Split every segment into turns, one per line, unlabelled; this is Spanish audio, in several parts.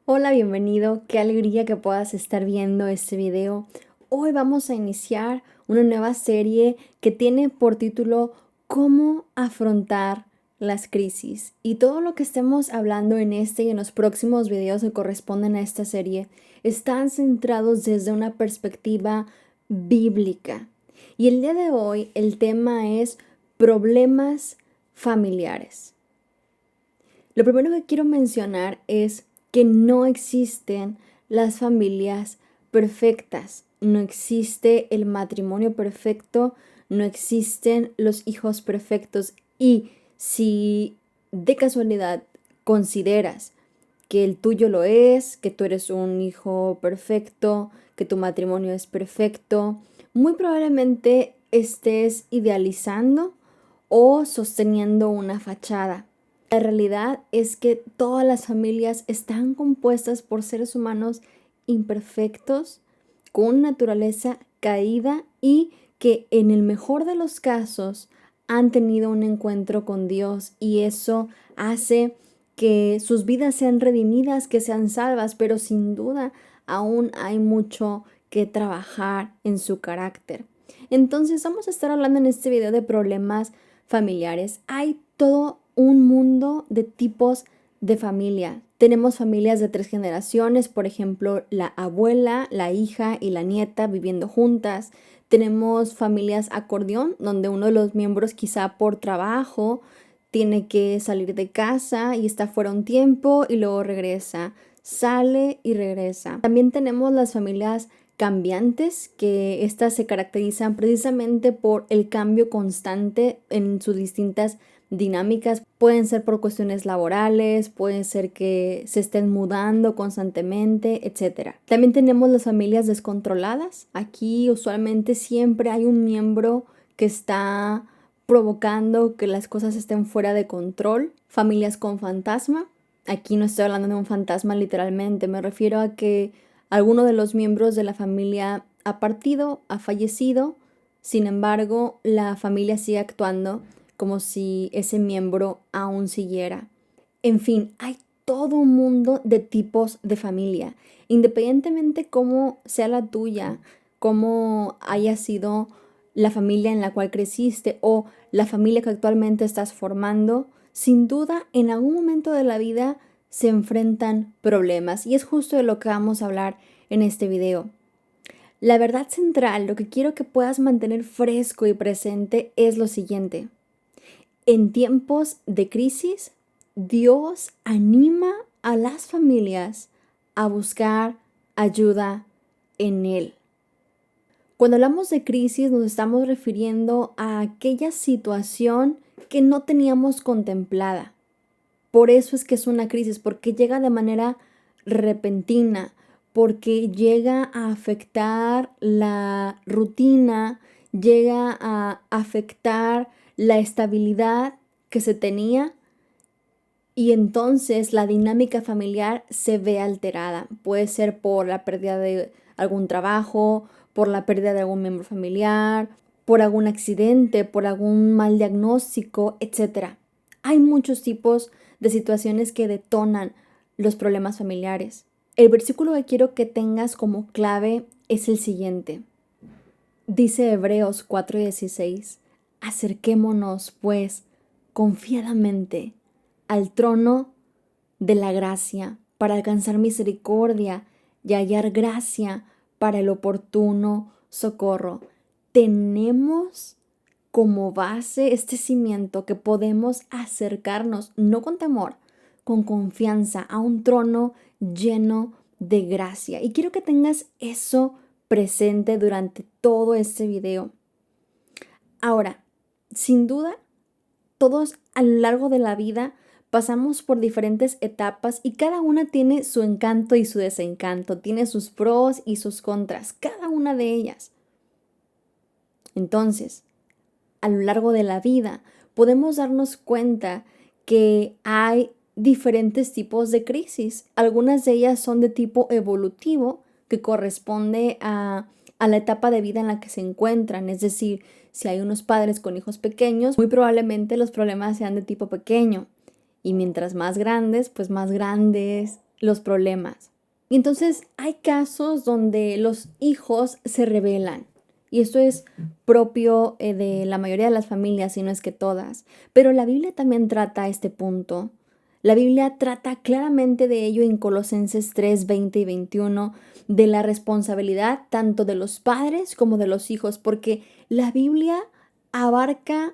Hola, bienvenido. Qué alegría que puedas estar viendo este video. Hoy vamos a iniciar una nueva serie que tiene por título ¿Cómo afrontar las crisis? Y todo lo que estemos hablando en este y en los próximos videos que corresponden a esta serie están centrados desde una perspectiva bíblica. Y el día de hoy el tema es problemas familiares. Lo primero que quiero mencionar es que no existen las familias perfectas, no existe el matrimonio perfecto, no existen los hijos perfectos y si de casualidad consideras que el tuyo lo es, que tú eres un hijo perfecto, que tu matrimonio es perfecto, muy probablemente estés idealizando o sosteniendo una fachada. La realidad es que todas las familias están compuestas por seres humanos imperfectos, con naturaleza caída y que en el mejor de los casos han tenido un encuentro con Dios y eso hace que sus vidas sean redimidas, que sean salvas, pero sin duda aún hay mucho que trabajar en su carácter. Entonces vamos a estar hablando en este video de problemas familiares. Hay todo un mundo de tipos de familia. Tenemos familias de 3 generaciones, por ejemplo, la abuela, la hija y la nieta viviendo juntas. Tenemos familias acordeón, donde uno de los miembros quizá por trabajo tiene que salir de casa y está fuera un tiempo y luego regresa, sale y regresa. También tenemos las familias cambiantes, que estas se caracterizan precisamente por el cambio constante en sus distintas dinámicas. Pueden ser por cuestiones laborales, pueden ser que se estén mudando constantemente, etc. También tenemos las familias descontroladas. Aquí usualmente siempre hay un miembro que está provocando que las cosas estén fuera de control. Familias con fantasma. Aquí no estoy hablando de un fantasma literalmente, me refiero a que alguno de los miembros de la familia ha partido, ha fallecido, sin embargo, la familia sigue actuando como si ese miembro aún siguiera. En fin, hay todo un mundo de tipos de familia, independientemente cómo sea la tuya, cómo haya sido la familia en la cual creciste o la familia que actualmente estás formando, sin duda en algún momento de la vida se enfrentan problemas y es justo de lo que vamos a hablar en este video. La verdad central, lo que quiero que puedas mantener fresco y presente es lo siguiente. En tiempos de crisis, Dios anima a las familias a buscar ayuda en Él. Cuando hablamos de crisis nos estamos refiriendo a aquella situación que no teníamos contemplada. Por eso es que es una crisis, porque llega de manera repentina, porque llega a afectar la rutina, llega a afectar la estabilidad que se tenía y entonces la dinámica familiar se ve alterada. Puede ser por la pérdida de algún trabajo, por la pérdida de algún miembro familiar, por algún accidente, por algún mal diagnóstico, etc. Hay muchos tipos de situaciones que detonan los problemas familiares. El versículo que quiero que tengas como clave es el siguiente. Dice Hebreos 4:16, acerquémonos pues confiadamente al trono de la gracia para alcanzar misericordia y hallar gracia para el oportuno socorro. Tenemos como base este cimiento que podemos acercarnos, no con temor, con confianza a un trono lleno de gracia. Y quiero que tengas eso presente durante todo este video. Ahora, sin duda, todos a lo largo de la vida pasamos por diferentes etapas y cada una tiene su encanto y su desencanto, tiene sus pros y sus contras, cada una de ellas. Entonces, a lo largo de la vida podemos darnos cuenta que hay diferentes tipos de crisis. Algunas de ellas son de tipo evolutivo, que corresponde a la etapa de vida en la que se encuentran. Es decir, si hay unos padres con hijos pequeños, muy probablemente los problemas sean de tipo pequeño. Y mientras más grandes, pues más grandes los problemas. Y entonces hay casos donde los hijos se rebelan. Y esto es propio de la mayoría de las familias, si no es que todas. Pero la Biblia también trata este punto. La Biblia trata claramente de ello en Colosenses 3, 20 y 21, de la responsabilidad tanto de los padres como de los hijos, porque la Biblia abarca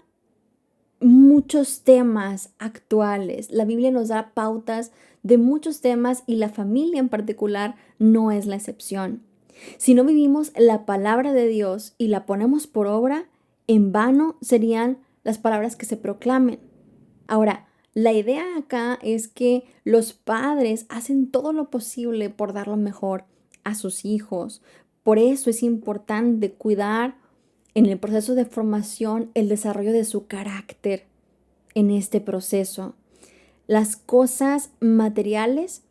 muchos temas actuales. La Biblia nos da pautas de muchos temas y la familia en particular no es la excepción. Si no vivimos la palabra de Dios y la ponemos por obra, en vano serían las palabras que se proclamen. Ahora, la idea acá es que los padres hacen todo lo posible por dar lo mejor a sus hijos. Por eso es importante cuidar en el proceso de formación el desarrollo de su carácter en este proceso. Las cosas materiales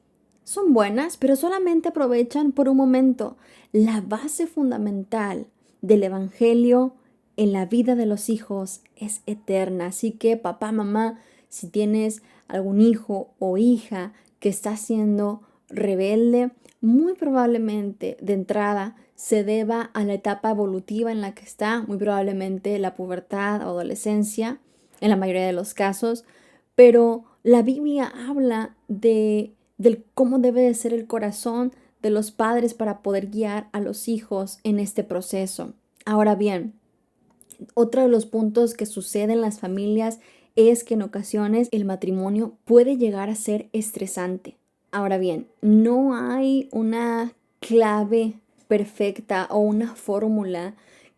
son buenas, pero solamente aprovechan por un momento. La base fundamental del Evangelio en la vida de los hijos es eterna. Así que papá, mamá, si tienes algún hijo o hija que está siendo rebelde, muy probablemente de entrada se deba a la etapa evolutiva en la que está, muy probablemente la pubertad o adolescencia, en la mayoría de los casos, pero la Biblia habla del cómo debe de ser el corazón de los padres para poder guiar a los hijos en este proceso. Ahora bien, otro de los puntos que sucede en las familias es que en ocasiones el matrimonio puede llegar a ser estresante. Ahora bien, no hay una clave perfecta o una fórmula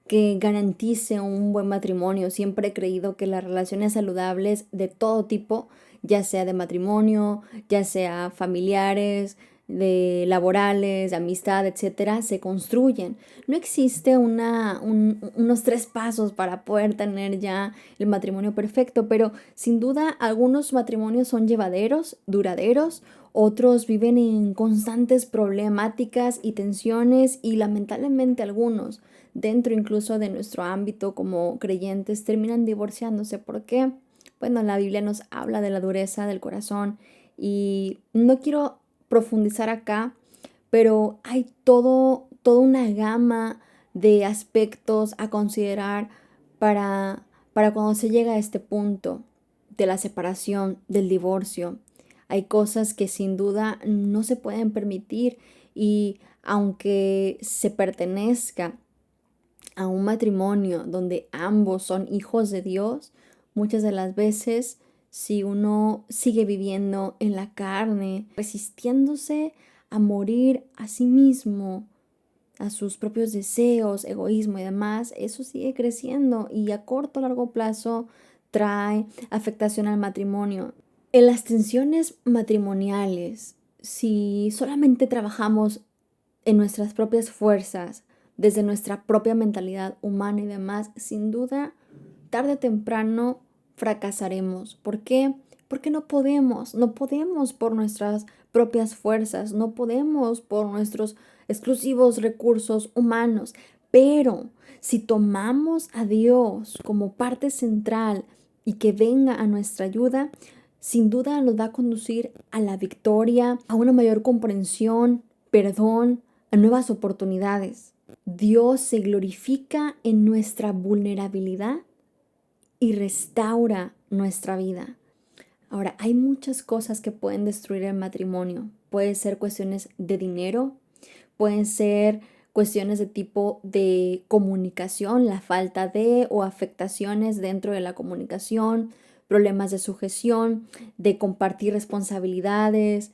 que garantice un buen matrimonio. Siempre he creído que las relaciones saludables de todo tipo, ya sea de matrimonio, ya sea familiares, de laborales, de amistad, etcétera, se construyen. No existe unos 3 pasos para poder tener ya el matrimonio perfecto, pero sin duda algunos matrimonios son llevaderos, duraderos, otros viven en constantes problemáticas y tensiones y lamentablemente algunos, dentro incluso de nuestro ámbito como creyentes, terminan divorciándose. ¿Por qué? Bueno, la Biblia nos habla de la dureza del corazón y no quiero profundizar acá, pero hay toda una gama de aspectos a considerar para cuando se llega a este punto de la separación, del divorcio. Hay cosas que sin duda no se pueden permitir y aunque se pertenezca a un matrimonio donde ambos son hijos de Dios, muchas de las veces si uno sigue viviendo en la carne, resistiéndose a morir a sí mismo, a sus propios deseos, egoísmo y demás, eso sigue creciendo y a corto o largo plazo trae afectación al matrimonio. En las tensiones matrimoniales, si solamente trabajamos en nuestras propias fuerzas, desde nuestra propia mentalidad humana y demás, sin duda, tarde o temprano fracasaremos. ¿Por qué? Porque no podemos por nuestras propias fuerzas, no podemos por nuestros exclusivos recursos humanos. Pero si tomamos a Dios como parte central y que venga a nuestra ayuda, sin duda nos va a conducir a la victoria, a una mayor comprensión, perdón, a nuevas oportunidades. Dios se glorifica en nuestra vulnerabilidad y restaura nuestra vida. Ahora, hay muchas cosas que pueden destruir el matrimonio. Pueden ser cuestiones de dinero, pueden ser cuestiones de tipo de comunicación, la falta de o afectaciones dentro de la comunicación, problemas de sujeción, de compartir responsabilidades,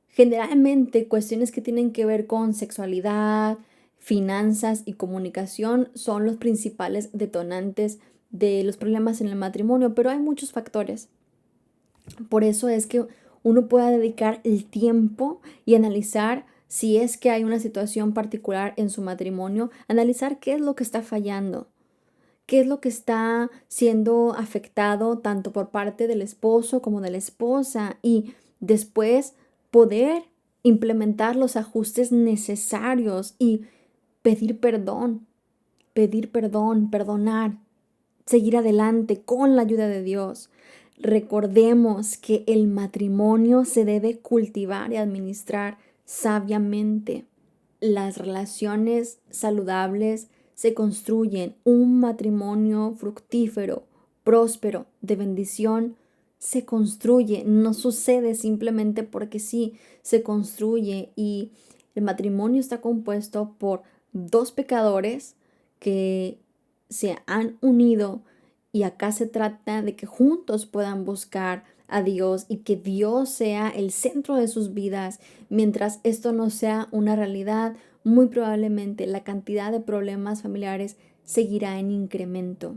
generalmente cuestiones que tienen que ver con sexualidad, finanzas y comunicación son los principales detonantes de los problemas en el matrimonio, pero hay muchos factores. Por eso es que uno pueda dedicar el tiempo y analizar si es que hay una situación particular en su matrimonio, analizar qué es lo que está fallando, qué es lo que está siendo afectado tanto por parte del esposo como de la esposa y después poder implementar los ajustes necesarios y pedir perdón, perdonar, seguir adelante con la ayuda de Dios. Recordemos que el matrimonio se debe cultivar y administrar sabiamente. Las relaciones saludables se construyen. Un matrimonio fructífero, próspero, de bendición, se construye. No sucede simplemente porque sí, se construye. Y el matrimonio está compuesto por dos pecadores que se han unido, y acá se trata de que juntos puedan buscar a Dios y que Dios sea el centro de sus vidas. Mientras esto no sea una realidad, muy probablemente la cantidad de problemas familiares seguirá en incremento.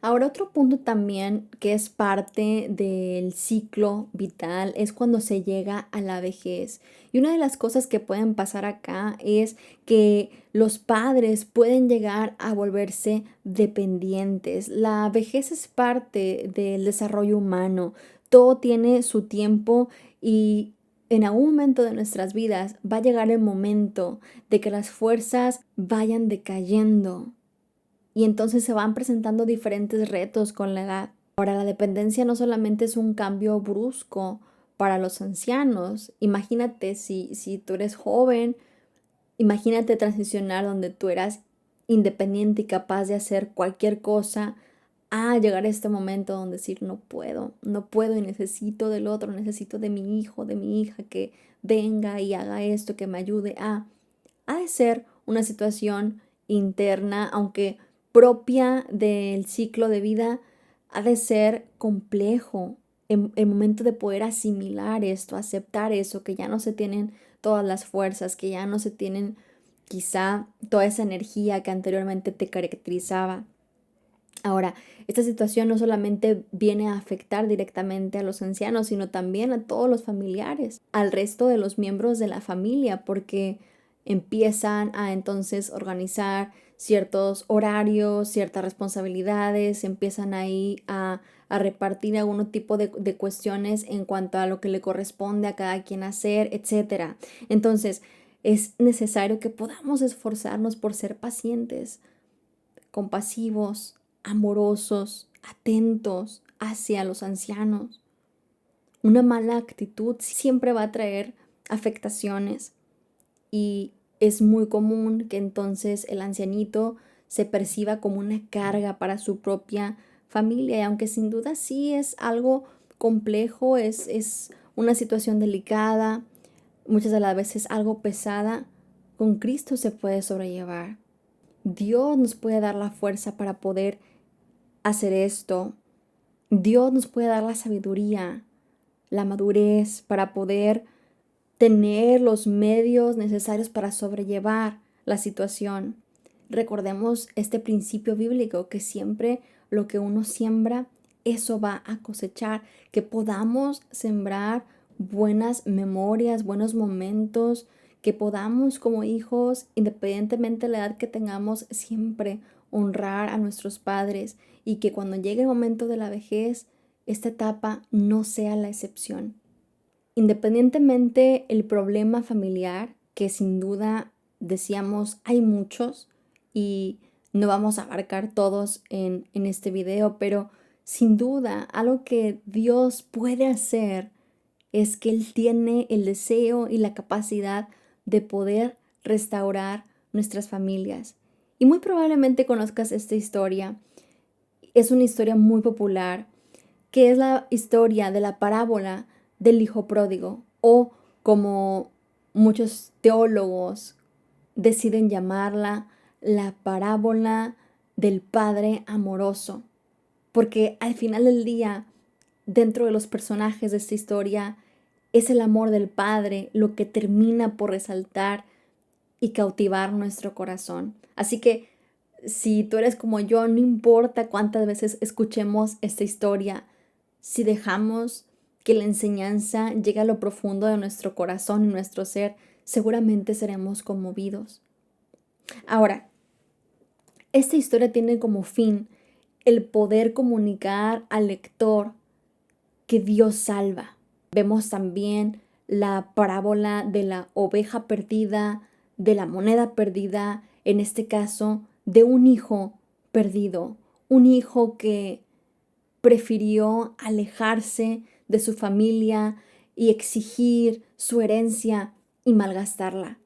Ahora, otro punto también que es parte del ciclo vital es cuando se llega a la vejez. Y una de las cosas que pueden pasar acá es que los padres pueden llegar a volverse dependientes. La vejez es parte del desarrollo humano. Todo tiene su tiempo y en algún momento de nuestras vidas va a llegar el momento de que las fuerzas vayan decayendo. Y entonces se van presentando diferentes retos con la edad. Ahora, la dependencia no solamente es un cambio brusco para los ancianos. Imagínate si tú eres joven, imagínate transicionar donde tú eras independiente y capaz de hacer cualquier cosa, a llegar a este momento donde decir no puedo, no puedo y necesito del otro, necesito de mi hijo, de mi hija que venga y haga esto, que me ayude a. Ha de ser una situación interna, aunque propia del ciclo de vida, ha de ser complejo el momento de poder asimilar esto, aceptar eso, que ya no se tienen todas las fuerzas, que ya no se tienen quizá toda esa energía que anteriormente te caracterizaba. Ahora, esta situación no solamente viene a afectar directamente a los ancianos, sino también a todos los familiares, al resto de los miembros de la familia, porque empiezan a entonces organizar ciertos horarios, ciertas responsabilidades, empiezan ahí a repartir algún tipo de cuestiones en cuanto a lo que le corresponde a cada quien hacer, etcétera. Entonces, es necesario que podamos esforzarnos por ser pacientes, compasivos, amorosos, atentos hacia los ancianos. Una mala actitud siempre va a traer afectaciones y es muy común que entonces el ancianito se perciba como una carga para su propia familia, y aunque sin duda sí es algo complejo, es una situación delicada, muchas de las veces algo pesada, con Cristo se puede sobrellevar. Dios nos puede dar la fuerza para poder hacer esto. Dios nos puede dar la sabiduría, la madurez para poder tener los medios necesarios para sobrellevar la situación. Recordemos este principio bíblico, que siempre lo que uno siembra, eso va a cosechar. Que podamos sembrar buenas memorias, buenos momentos, que podamos como hijos, independientemente de la edad que tengamos, siempre honrar a nuestros padres, y que cuando llegue el momento de la vejez, esta etapa no sea la excepción. Independientemente el problema familiar, que sin duda decíamos hay muchos y no vamos a abarcar todos en este video, pero sin duda algo que Dios puede hacer es que Él tiene el deseo y la capacidad de poder restaurar nuestras familias. Y muy probablemente conozcas esta historia. Es una historia muy popular, que es la historia de la parábola del hijo pródigo, o como muchos teólogos deciden llamarla, la parábola del padre amoroso, porque al final del día, dentro de los personajes de esta historia, es el amor del padre lo que termina por resaltar y cautivar nuestro corazón. Así que si tú eres como yo, no importa cuántas veces escuchemos esta historia, si dejamos que la enseñanza llegue a lo profundo de nuestro corazón y nuestro ser, seguramente seremos conmovidos. Ahora, esta historia tiene como fin el poder comunicar al lector que Dios salva. Vemos también la parábola de la oveja perdida, de la moneda perdida, en este caso de un hijo perdido, un hijo que prefirió alejarse de su familia y exigir su herencia y malgastarla.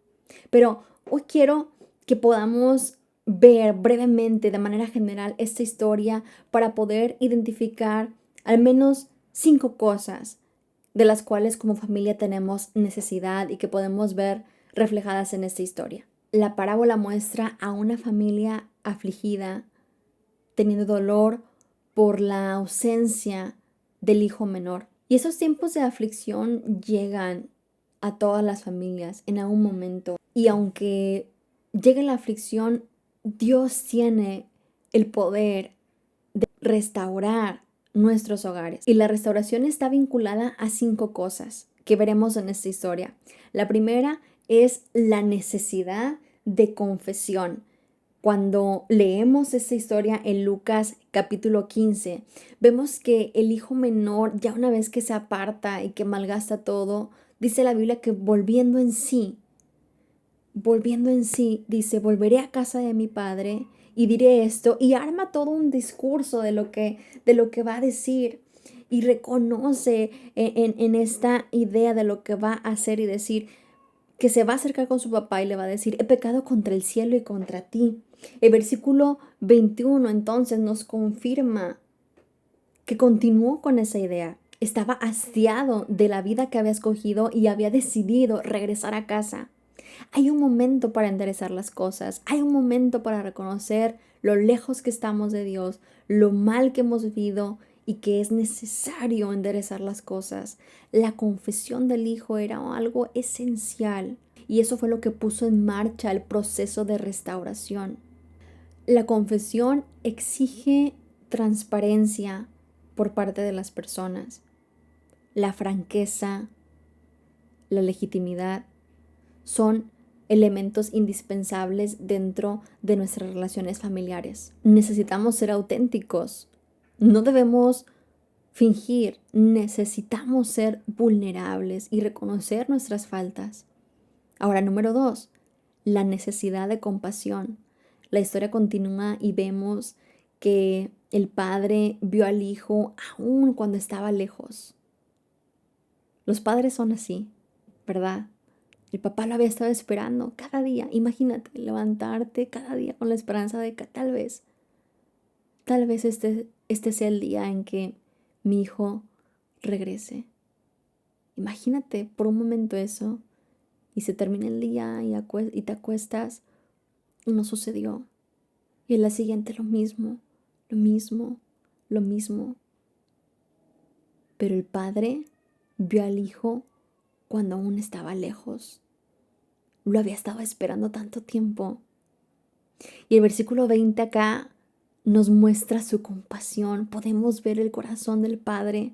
Pero hoy quiero que podamos ver brevemente, de manera general, esta historia para poder identificar al menos 5 cosas de las cuales como familia tenemos necesidad y que podemos ver reflejadas en esta historia. La parábola muestra a una familia afligida, teniendo dolor por la ausencia del hijo menor. Y esos tiempos de aflicción llegan a todas las familias en algún momento. Y aunque llegue la aflicción, Dios tiene el poder de restaurar nuestros hogares. Y la restauración está vinculada a 5 cosas que veremos en esta historia. La primera es la necesidad de confesión. Cuando leemos esta historia en Lucas capítulo 15, vemos que el hijo menor, ya una vez que se aparta y que malgasta todo, dice la Biblia que volviendo en sí, dice, volveré a casa de mi padre y diré esto, y arma todo un discurso de lo que va a decir, y reconoce en esta idea de lo que va a hacer y decir, que se va a acercar con su papá y le va a decir, he pecado contra el cielo y contra ti. El versículo 21 entonces nos confirma que continuó con esa idea. Estaba hastiado de la vida que había escogido y había decidido regresar a casa. Hay un momento para enderezar las cosas. Hay un momento para reconocer lo lejos que estamos de Dios, lo mal que hemos vivido y que es necesario enderezar las cosas. La confesión del Hijo era algo esencial y eso fue lo que puso en marcha el proceso de restauración. La confesión exige transparencia por parte de las personas, la franqueza, la legitimidad son elementos indispensables dentro de nuestras relaciones familiares. Necesitamos ser auténticos. No debemos fingir. Necesitamos ser vulnerables y reconocer nuestras faltas. Ahora, número 2, la necesidad de compasión. La historia continúa y vemos que el padre vio al hijo aún cuando estaba lejos. Los padres son así, ¿verdad? El papá lo había estado esperando cada día. Imagínate, levantarte cada día con la esperanza de que tal vez este sea el día en que mi hijo regrese. Imagínate por un momento eso y se termina el día y te acuestas y no sucedió. Y en la siguiente lo mismo. Pero el padre vio al hijo cuando aún estaba lejos. Lo había estado esperando tanto tiempo. Y el versículo 20 acá nos muestra su compasión. Podemos ver el corazón del padre.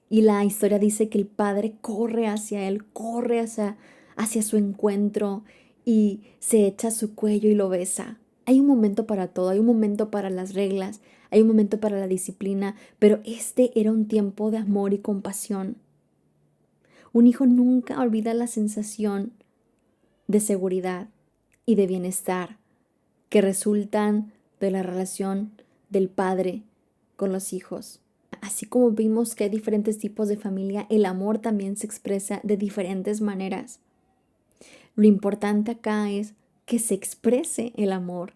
Y la historia dice que el padre corre hacia él, corre hacia su encuentro y se echa a su cuello y lo besa. Hay un momento para todo, hay un momento para las reglas, hay un momento para la disciplina, pero este era un tiempo de amor y compasión. Un hijo nunca olvida la sensación de seguridad y de bienestar que resultan de la relación del padre con los hijos. Así como vimos que hay diferentes tipos de familia, el amor también se expresa de diferentes maneras. Lo importante acá es que se exprese el amor,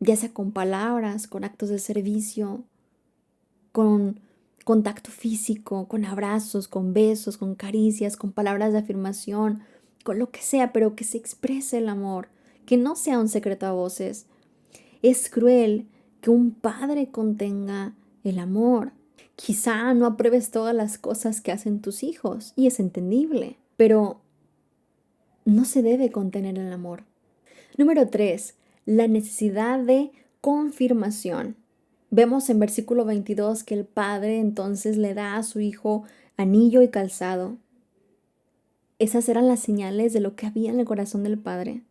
ya sea con palabras, con actos de servicio, con contacto físico, con abrazos, con besos, con caricias, con palabras de afirmación, con lo que sea, pero que se exprese el amor, que no sea un secreto a voces. Es cruel que un padre contenga el amor. Quizá no apruebes todas las cosas que hacen tus hijos, y es entendible, pero no se debe contener el amor. Número 3, la necesidad de confirmación. Vemos en versículo 22 que el padre entonces le da a su hijo anillo y calzado. Esas eran las señales de lo que había en el corazón del padre.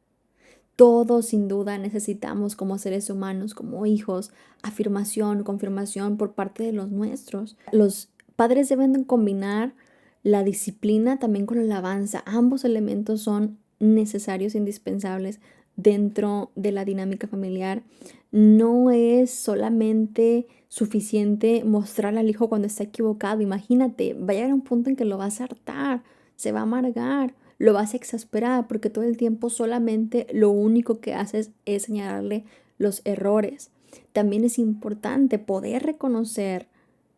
Todos sin duda necesitamos como seres humanos, como hijos, afirmación, confirmación por parte de los nuestros. Los padres deben combinar la disciplina también con la alabanza. Ambos elementos son necesarios e indispensables dentro de la dinámica familiar. No es solamente suficiente mostrarle al hijo cuando está equivocado. Imagínate, va a llegar un punto en que lo vas a hartar, se va a amargar, lo vas a exasperar porque todo el tiempo solamente lo único que haces es señalarle los errores. También es importante poder reconocer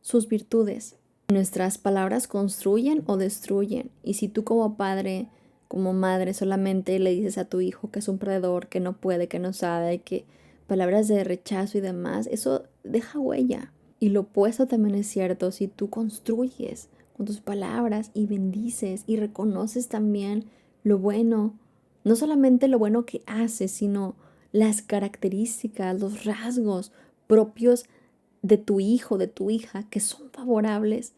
sus virtudes. Nuestras palabras construyen o destruyen. Y si tú como padre, como madre, solamente le dices a tu hijo que es un perdedor, que no puede, que no sabe, que palabras de rechazo y demás, eso deja huella. Y lo opuesto también es cierto. Si tú construyes con tus palabras y bendices y reconoces también lo bueno, no solamente lo bueno que haces, sino las características, los rasgos propios de tu hijo, de tu hija, que son favorables,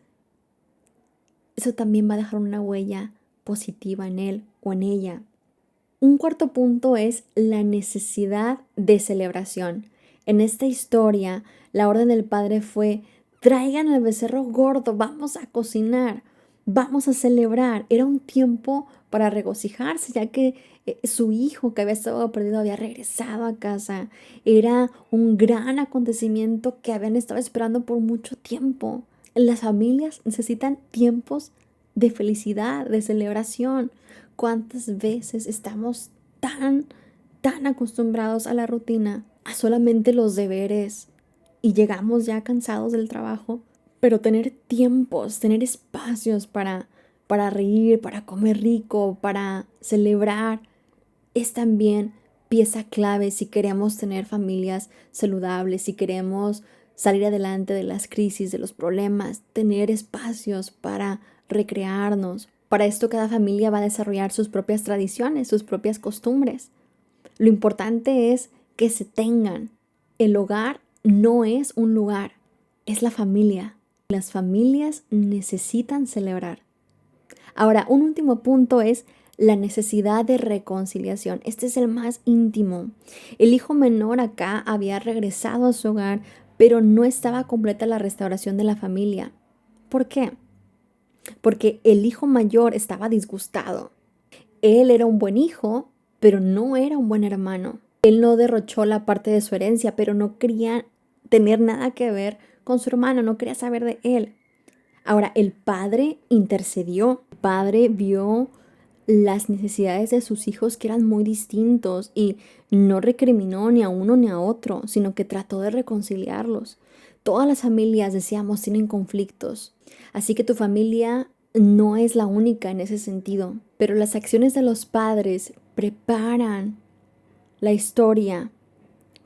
eso también va a dejar una huella positiva en él o en ella. Un cuarto punto es la necesidad de celebración. En esta historia, la orden del padre fue: traigan el becerro gordo, vamos a cocinar, vamos a celebrar. Era un tiempo para regocijarse, ya que su hijo que había estado perdido había regresado a casa. Era un gran acontecimiento que habían estado esperando por mucho tiempo. Las familias necesitan tiempos de felicidad, de celebración. ¿Cuántas veces estamos tan acostumbrados a la rutina, a solamente los deberes y llegamos ya cansados del trabajo? Pero tener tiempos, tener espacios para reír, para comer rico, para celebrar, es también pieza clave si queremos tener familias saludables, si queremos salir adelante de las crisis, de los problemas, tener espacios para recrearnos. Para esto cada familia va a desarrollar sus propias tradiciones, sus propias costumbres. Lo importante es que se tengan. El hogar no es un lugar, es la familia. Las familias necesitan celebrar. Ahora, un último punto es la necesidad de reconciliación. Este es el más íntimo. El hijo menor acá había regresado a su hogar, pero no estaba completa la restauración de la familia. ¿Por qué? Porque el hijo mayor estaba disgustado. Él era un buen hijo, pero no era un buen hermano. Él no derrochó la parte de su herencia, pero no quería tener nada que ver con su hermano, no quería saber de él. Ahora, el padre intercedió. El padre vio las necesidades de sus hijos que eran muy distintos y no recriminó ni a uno ni a otro, sino que trató de reconciliarlos. Todas las familias, decíamos, tienen conflictos. Así que tu familia no es la única en ese sentido. Pero las acciones de los padres preparan la historia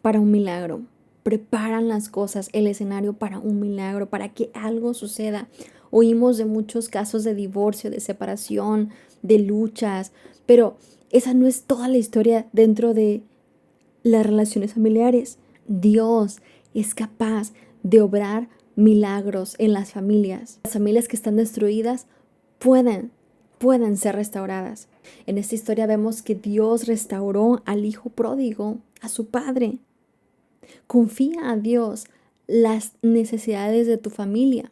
para un milagro. Preparan las cosas, el escenario para un milagro, para que algo suceda. Oímos de muchos casos de divorcio, de separación, de luchas, pero esa no es toda la historia dentro de las relaciones familiares. Dios es capaz de obrar milagros en las familias. Las familias que están destruidas pueden ser restauradas. En esta historia vemos que Dios restauró al hijo pródigo, a su padre. Confía a Dios las necesidades de tu familia,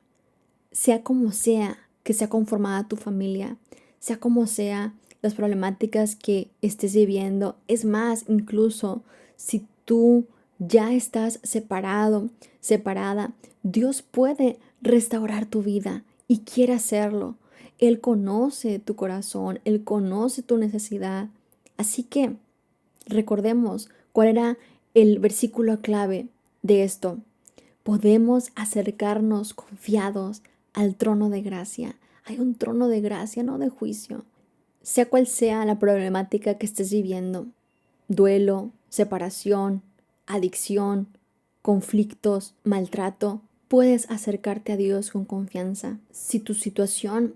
sea como sea que sea conformada tu familia, sea como sea las problemáticas que estés viviendo. Es más, incluso si tú ya estás separado, separada, Dios puede restaurar tu vida y quiere hacerlo. Él conoce tu corazón, Él conoce tu necesidad. Así que recordemos cuál era el versículo clave de esto. Podemos acercarnos confiados al trono de gracia. Hay un trono de gracia, no de juicio. Sea cual sea la problemática que estés viviendo, duelo, separación, adicción, conflictos, maltrato, puedes acercarte a Dios con confianza. Si tu situación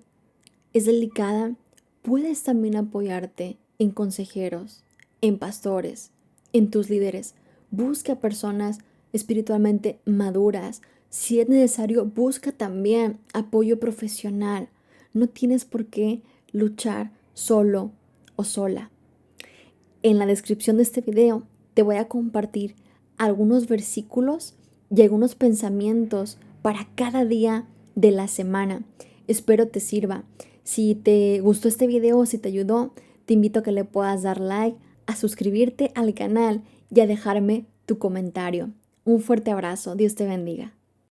es delicada, puedes también apoyarte en consejeros, en pastores, en tus líderes. Busca personas espiritualmente maduras. Si es necesario, busca también apoyo profesional. No tienes por qué luchar solo o sola. En la descripción de este video te voy a compartir algunos versículos y algunos pensamientos para cada día de la semana. Espero te sirva. Si te gustó este video o si te ayudó, te invito a que le puedas dar like a suscribirte al canal y a dejarme tu comentario. Un fuerte abrazo. Dios te bendiga.